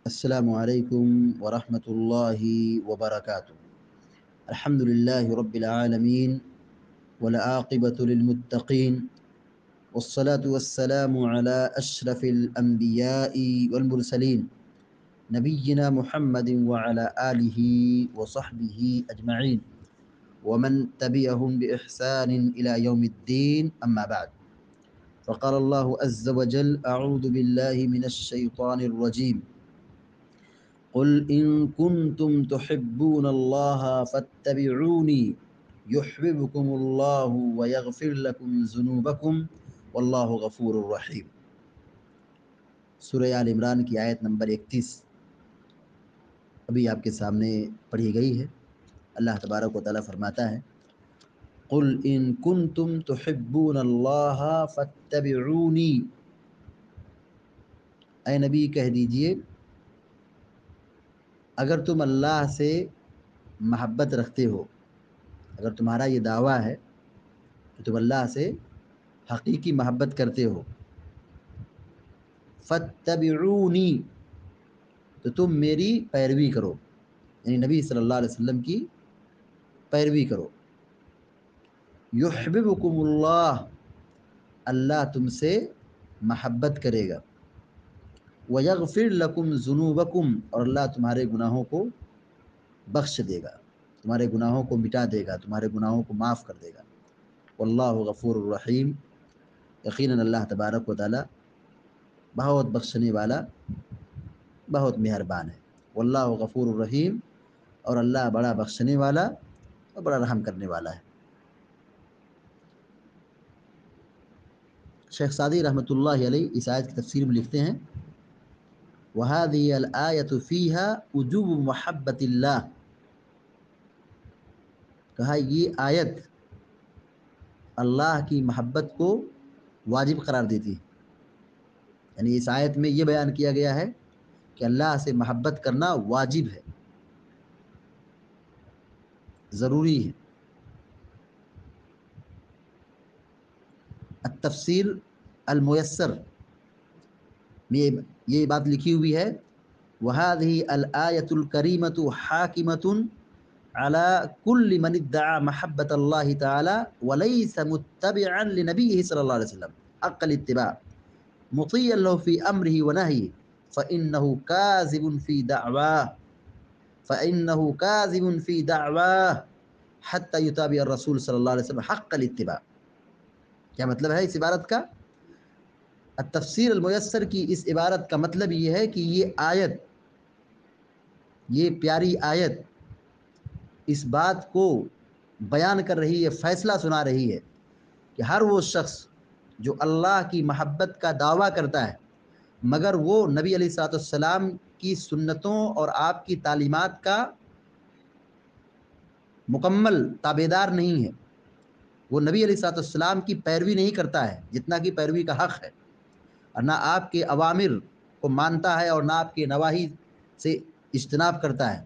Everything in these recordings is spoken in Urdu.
السلام عليكم ورحمة الله وبركاته. الحمد لله رب العالمين والعاقبة للمتقين والصلاة والسلام على أشرف الأنبياء والمرسلين نبينا محمد وعلى آله وصحبه أجمعين ومن تبعهم بإحسان إلى يوم الدين. أما بعد، فقال الله عز وجل: أعوذ بالله من الشيطان الرجيم. قل إن كنتم تحبون الله فاتبعوني يحببكم الله ويغفر لكم ذنوبكم واللہ غفور الرحیم. سورہ آل عمران کی آیت نمبر 31 ابھی آپ کے سامنے پڑھی گئی ہے. اللہ تبارک و تعالیٰ فرماتا ہے: قل ان کنتم تحبون اللہ فاتبعونی. اے نبی کہہ دیجئے، اگر تم اللہ سے محبت رکھتے ہو، اگر تمہارا یہ دعویٰ ہے کہ تم اللہ سے حقیقی محبت کرتے ہو، فاتبعونی، تو تم میری پیروی کرو، یعنی نبی صلی اللہ علیہ وسلم کی پیروی کرو. یحببکم اللہ، اللہ تم سے محبت کرے گا. وَيَغْفِرْ لَكُمْ ذُنُوبَكُمْ، اور اللہ تمہارے گناہوں کو بخش دے گا، تمہارے گناہوں کو مٹا دے گا، تمہارے گناہوں کو معاف کر دے گا. واللہ غفور الرحیم، یقیناً اللہ تبارک و تعالیٰ بہت بخشنے والا، بہت مہربان ہے. واللہ غفور الرحیم، اور اللہ بڑا بخشنے والا اور بڑا رحم کرنے والا ہے. شیخ سعدی رحمۃ اللہ علیہ اس آیت کی تفسیر میں لکھتے ہیں: وَهَذِهِ الْآيَةُ فِيهَا وُجُوبُ مَحَبَّةِ اللَّهِ. کہا یہ آیت اللہ کی محبت کو واجب قرار دیتی ہے. یعنی اس آیت میں یہ بیان کیا گیا ہے کہ اللہ سے محبت کرنا واجب ہے، ضروری ہے. التفسیر المیسر میں یہ بات لکھی ہوئی ہے: وَهَذِهِ الْآيَةُ الْكَرِيمَةُ حَاكِمَةٌ عَلَى كُلِّ مَنِ ادَّعَى مَحَبَّةَ اللَّهِ تَعَالَى وَلَيْسَ مُتَّبِعًا لِنَبِيِّهِ صلی اللہ علیہ وسلم حق الاتباع مطيعا له في أمره ونهيه فإنه كاذب في دعواه حتى يتابع الرسول صلی اللہ علیہ وسلم حق الاتباع. کیا مطلب ہے اس عبارت کا؟ التفسیر المیسر کی اس عبارت کا مطلب یہ ہے کہ یہ آیت، یہ پیاری آیت اس بات کو بیان کر رہی ہے، فیصلہ سنا رہی ہے کہ ہر وہ شخص جو اللہ کی محبت کا دعویٰ کرتا ہے مگر وہ نبی علیہ الصلوۃ والسلام کی سنتوں اور آپ کی تعلیمات کا مکمل تابعدار نہیں ہے، وہ نبی علیہ الصلوۃ والسلام کی پیروی نہیں کرتا ہے جتنا کہ پیروی کا حق ہے، اور نہ آپ کے اوامر کو مانتا ہے اور نہ آپ کے نواہی سے اجتناب کرتا ہے،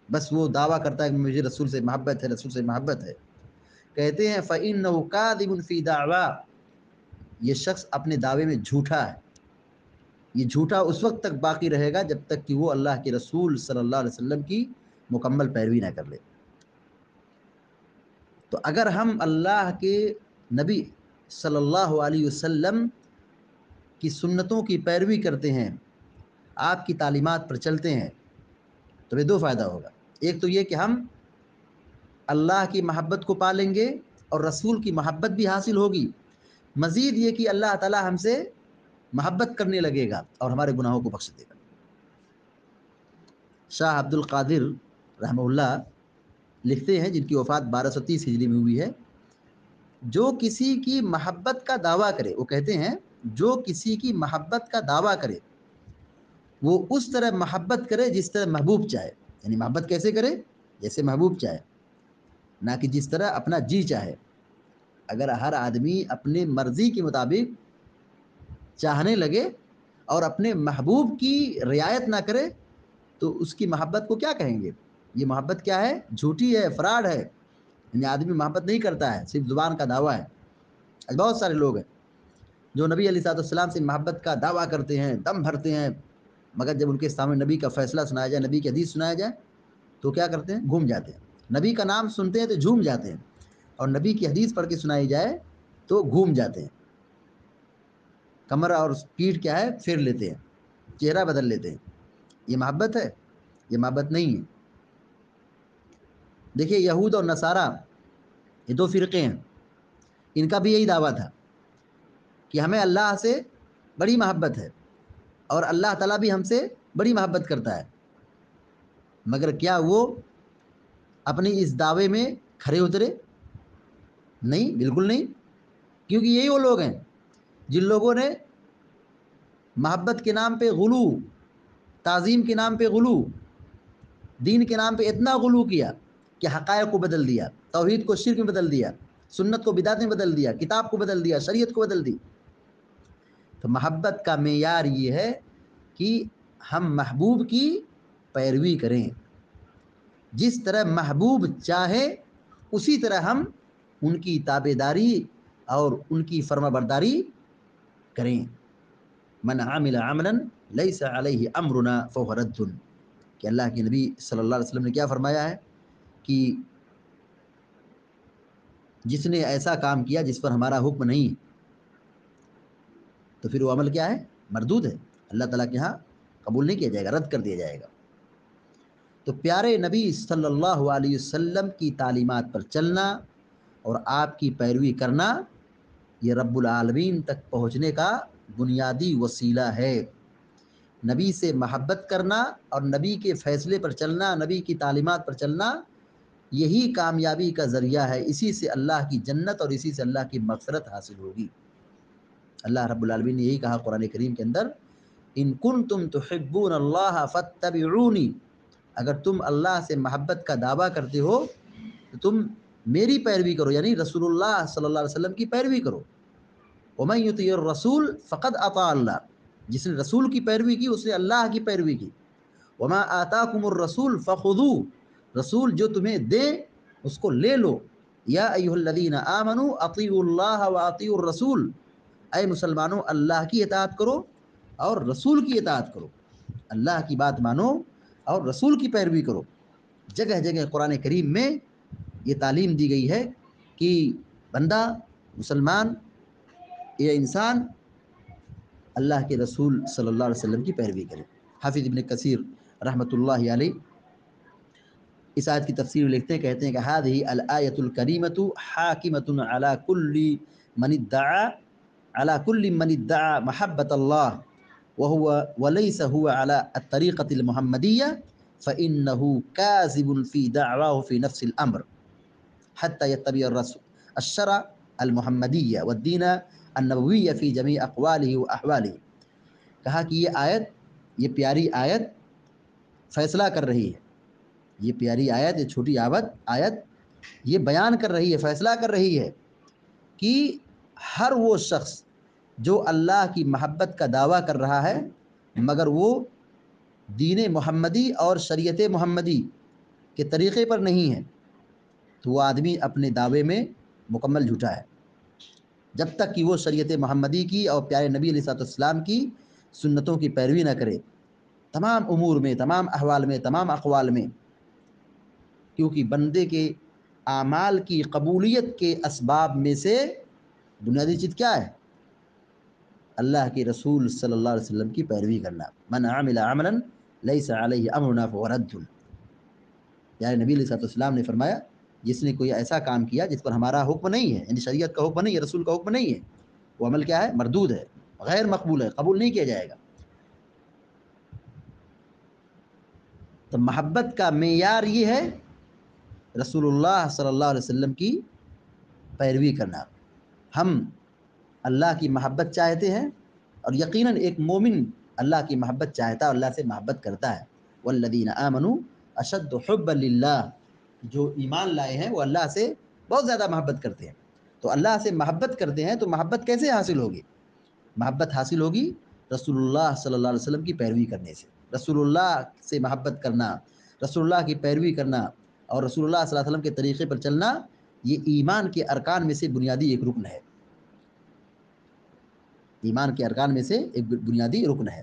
بس وہ دعویٰ کرتا ہے کہ مجھے رسول سے محبت ہے، رسول سے محبت ہے. کہتے ہیں فَإِنَّهُ كَاذِبٌ فِي دَعْوَاهُ، یہ شخص اپنے دعوے میں جھوٹا ہے. یہ جھوٹا اس وقت تک باقی رہے گا جب تک کہ وہ اللہ کے رسول صلی اللہ علیہ وسلم کی مکمل پیروی نہ کر لے. تو اگر ہم اللہ کے نبی صلی اللہ علیہ وسلم کی سنتوں کی پیروی کرتے ہیں، آپ کی تعلیمات پر چلتے ہیں، تو یہ دو فائدہ ہوگا. ایک تو یہ کہ ہم اللہ کی محبت کو پالیں گے اور رسول کی محبت بھی حاصل ہوگی. مزید یہ کہ اللہ تعالیٰ ہم سے محبت کرنے لگے گا اور ہمارے گناہوں کو بخش دے گا. شاہ عبد القادر رحمہ اللہ لکھتے ہیں، جن کی وفات 1230 ہجری میں ہوئی ہے: جو کسی کی محبت کا دعویٰ کرے، وہ کہتے ہیں جو کسی کی محبت کا دعویٰ کرے وہ اس طرح محبت کرے جس طرح محبوب چاہے. یعنی محبت کیسے کرے؟ جیسے محبوب چاہے، نہ کہ جس طرح اپنا جی چاہے. اگر ہر آدمی اپنے مرضی کے مطابق چاہنے لگے اور اپنے محبوب کی رعایت نہ کرے تو اس کی محبت کو کیا کہیں گے؟ یہ محبت کیا ہے؟ جھوٹی ہے، فراڈ ہے. یعنی آدمی محبت نہیں کرتا ہے، صرف زبان کا دعویٰ ہے. بہت سارے لوگ ہیں جو نبی علیہ الصلوۃ والسلام سے محبت کا دعویٰ کرتے ہیں، دم بھرتے ہیں، مگر جب ان کے سامنے نبی کا فیصلہ سنایا جائے، نبی کی حدیث سنایا جائے تو کیا کرتے ہیں؟ گھوم جاتے ہیں. نبی کا نام سنتے ہیں تو جھوم جاتے ہیں، اور نبی کی حدیث پڑھ کے سنائی جائے تو گھوم جاتے ہیں. کمر اور پیٹھ کیا ہے؟ پھیر لیتے ہیں، چہرہ بدل لیتے ہیں. یہ محبت ہے؟ یہ محبت نہیں ہے. دیکھیے یہود اور نصارہ یہ دو فرقے ہیں، ان کا بھی یہی دعویٰ تھا کہ ہمیں اللہ سے بڑی محبت ہے اور اللہ تعالیٰ بھی ہم سے بڑی محبت کرتا ہے. مگر کیا وہ اپنی اس دعوے میں کھرے اترے؟ نہیں، بالکل نہیں. کیونکہ یہی وہ لوگ ہیں جن لوگوں نے محبت کے نام پہ غلو، تعظیم کے نام پہ غلو، دین کے نام پہ اتنا غلو کیا کہ حقائق کو بدل دیا، توحید کو شرک میں بدل دیا، سنت کو بدعت میں بدل دیا، کتاب کو بدل دیا، شریعت کو بدل دی. تو محبت کا معیار یہ ہے کہ ہم محبوب کی پیروی کریں، جس طرح محبوب چاہے اسی طرح ہم ان کی تابع داری اور ان کی فرما برداری کریں. من عمل عملا لیس علیہ امرنا فہو رد، کہ اللہ کے نبی صلی اللہ علیہ وسلم نے کیا فرمایا ہے کہ جس نے ایسا کام کیا جس پر ہمارا حکم نہیں تو پھر وہ عمل کیا ہے؟ مردود ہے، اللہ تعالیٰ کے ہاں قبول نہیں کیا جائے گا، رد کر دیا جائے گا. تو پیارے نبی صلی اللہ علیہ وسلم کی تعلیمات پر چلنا اور آپ کی پیروی کرنا یہ رب العالمین تک پہنچنے کا بنیادی وسیلہ ہے. نبی سے محبت کرنا اور نبی کے فیصلے پر چلنا، نبی کی تعلیمات پر چلنا، یہی کامیابی کا ذریعہ ہے. اسی سے اللہ کی جنت اور اسی سے اللہ کی مغفرت حاصل ہوگی. اللہ رب العالمین نے یہی کہا قرآن کریم کے اندر، ان کنتم تحبون اللہ فاتبعونی، اگر تم اللہ سے محبت کا دعویٰ کرتے ہو تو تم میری پیروی کرو، یعنی رسول اللہ صلی اللہ علیہ وسلم کی پیروی کرو. ومن یطیع الرسول فقد اطاع اللہ، جس نے رسول کی پیروی کی اس نے اللہ کی پیروی کی. وما آتاکم الرسول فخذوہ، رسول جو تمہیں دے اس کو لے لو. یا ایھا الذین آمنوا اطیعوا اللہ واطیعوا الرسول، اے مسلمانوں اللہ کی اطاعت کرو اور رسول کی اطاعت کرو، اللہ کی بات مانو اور رسول کی پیروی کرو. جگہ جگہ قرآن کریم میں یہ تعلیم دی گئی ہے کہ بندہ، مسلمان یا انسان اللہ کے رسول صلی اللہ علیہ وسلم کی پیروی کرے. حافظ ابن کثیر رحمۃ اللہ علیہ اس آیت کی تفسیر لکھتے ہیں، کہتے ہیں کہ هذه الآیۃ الکریمۃ حاکمۃ علی کل من ادعى محبۃ اللہ وليس هو على الطریقۃ المحمدیہ فإنه كاذب في دعواه في نفس الأمر حتى يتبع الشرع المحمدیہ والدین النبوی فی جمیع اقوالہ و احوالہ. کہا کہ یہ آیت، یہ پیاری آیت فیصلہ کر رہی ہے، یہ پیاری آیت، یہ چھوٹی آیت یہ بیان کر رہی ہے، فیصلہ کر رہی ہے کہ ہر وہ شخص جو اللہ کی محبت کا دعویٰ کر رہا ہے مگر وہ دین محمدی اور شریعت محمدی کے طریقے پر نہیں ہے تو وہ آدمی اپنے دعوے میں مکمل جھوٹا ہے. جب تک کہ وہ شریعت محمدی کی اور پیارے نبی علیہ السلام کی سنتوں کی پیروی نہ کرے، تمام امور میں، تمام احوال میں، تمام اقوال میں. کیونکہ بندے کے اعمال کی قبولیت کے اسباب میں سے بنیادی چیز کیا ہے؟ اللہ کے رسول صلی اللہ علیہ وسلم کی پیروی کرنا. من عمل عملا لیس علیہ امرنا فہو رد. پیارے نبی علیہ السلام نے فرمایا جس نے کوئی ایسا کام کیا جس پر ہمارا حکم نہیں ہے، یعنی شریعت کا حکم نہیں ہے، رسول کا حکم نہیں ہے، وہ عمل کیا ہے؟ مردود ہے، غیر مقبول ہے، قبول نہیں کیا جائے گا. تو محبت کا معیار یہ ہے رسول اللہ صلی اللہ علیہ وسلم کی پیروی کرنا. ہم اللہ کی محبت چاہتے ہیں اور یقیناً ایک مومن اللہ کی محبت چاہتا ہے اور اللہ سے محبت کرتا ہے. والذین آمنوا اشد حبا للہ، جو ایمان لائے ہیں وہ اللہ سے بہت زیادہ محبت کرتے ہیں. تو اللہ سے محبت کرتے ہیں تو محبت کیسے حاصل ہوگی؟ محبت حاصل ہوگی رسول اللہ صلی اللہ علیہ وسلم کی پیروی کرنے سے. رسول اللہ سے محبت کرنا، رسول اللہ کی پیروی کرنا اور رسول اللہ صلی اللہ علیہ وسلم کے طریقے پر چلنا یہ ایمان کے ارکان میں سے بنیادی ایک رکن ہے. ایمان کے ارکان میں سے ایک بنیادی رکن ہے.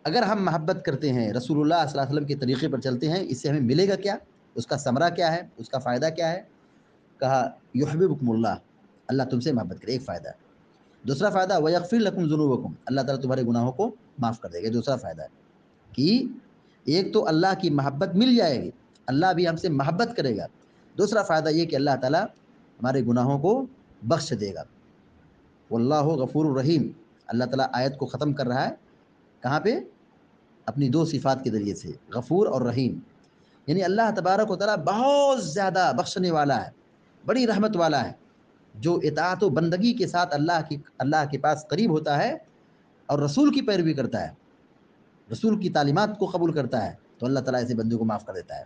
اگر ہم محبت کرتے ہیں رسول اللہ صلی اللہ علیہ وسلم کے طریقے پر چلتے ہیں، اس سے ہمیں ملے گا کیا، اس کا ثمرہ کیا ہے، اس کا فائدہ کیا ہے؟ کہا یحببکم اللہ، اللہ تم سے محبت کرے، ایک فائدہ ہے۔ دوسرا فائدہ ویغفر لکم ذنوبکم، اللہ تعالیٰ تمہارے گناہوں کو معاف کر دے گا، دوسرا فائدہ ہے کہ ایک تو اللہ کی محبت مل جائے گی، اللہ بھی ہم سے محبت کرے گا، دوسرا فائدہ یہ کہ اللہ تعالیٰ ہمارے گناہوں کو بخش دے گا۔ واللہ غفور الرحیم، اللہ تعالیٰ آیت کو ختم کر رہا ہے کہاں پہ؟ اپنی دو صفات کے ذریعے سے، غفور اور رحیم، یعنی اللہ تبارک و تعالیٰ بہت زیادہ بخشنے والا ہے، بڑی رحمت والا ہے۔ جو اطاعت و بندگی کے ساتھ اللہ کے پاس قریب ہوتا ہے اور رسول کی پیروی کرتا ہے، رسول کی تعلیمات کو قبول کرتا ہے، تو اللہ تعالیٰ ایسے بندوں کو معاف کر دیتا ہے۔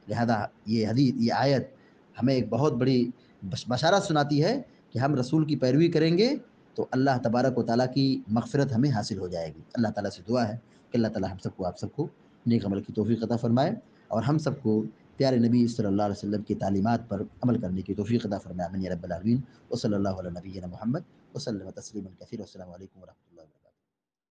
لہذا یہ حدیث، یہ آیت ہمیں ایک بہت بڑی بشارت سناتی ہے کہ ہم رسول کی پیروی کریں گے تو اللہ تبارک و تعالیٰ کی مغفرت ہمیں حاصل ہو جائے گی۔ اللہ تعالیٰ سے دعا ہے کہ اللہ تعالیٰ ہم سب کو، آپ سب کو نیک عمل کی توفیق عطا فرمائے، اور ہم سب کو پیارے نبی صلی اللہ علیہ وسلم کی تعلیمات پر عمل کرنے کی توفیق عطا فرمائے، آمین یا رب العالمین۔ وصلی اللہ علی نبینا محمد وسلم تسلیما کثیرا، والسلام علیکم ورحمۃ اللہ وبرکاتہ۔